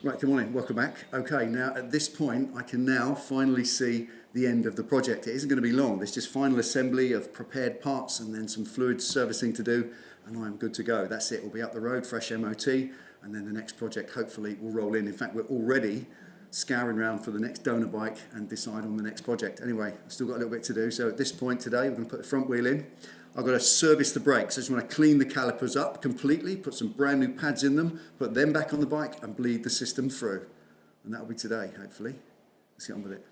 Right, good morning, welcome back. Okay, now at this point I can now finally see the end of the project. It isn't going to be long, there's just final assembly of prepared parts and then some fluid servicing to do, and I'm good to go. That's it, we'll be up the road, fresh MOT, and then the next project hopefully will roll in. In fact, we're already scouring around for the next donor bike and decide on the next project. Anyway, I've still got a little bit to do, so at this point today we're going to put the front wheel in. I've got to service the brakes. I just want to clean the calipers up completely, put some brand new pads in them, put them back on the bike and bleed the system through. And that'll be today, hopefully. Let's get on with it.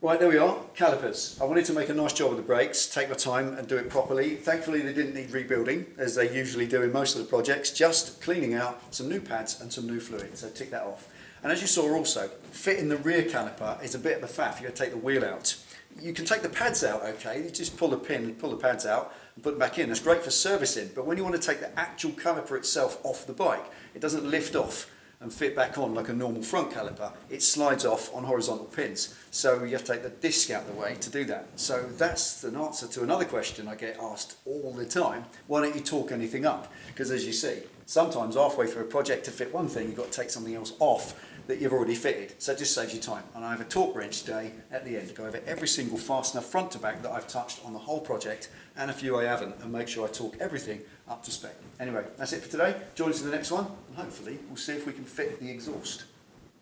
Right, there we are, calipers. I wanted to make a nice job of the brakes, take my time and do it properly. Thankfully they didn't need rebuilding, as they usually do in most of the projects, just cleaning out some new pads and some new fluid, so tick that off. And as you saw also, fitting the rear caliper is a bit of a faff. You've got to take the wheel out. You can take the pads out, okay, you just pull the pin and pull the pads out and put them back in. That's great for servicing, but when you want to take the actual caliper itself off the bike, it doesn't lift off and fit back on like a normal front caliper. It slides off on horizontal pins, so you have to take the disc out of the way to do that. So that's an answer to another question I get asked all the time: why don't you torque anything up? Because as you see, sometimes halfway through a project to fit one thing, you've got to take something else off that you've already fitted, so it just saves you time. And I have a torque wrench today at the end to go over every single fastener front to back that I've touched on the whole project, and a few I haven't, and make sure I torque everything up to spec. Anyway, that's it for today. Join us in the next one, and hopefully we'll see if we can fit the exhaust.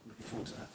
Looking forward to that.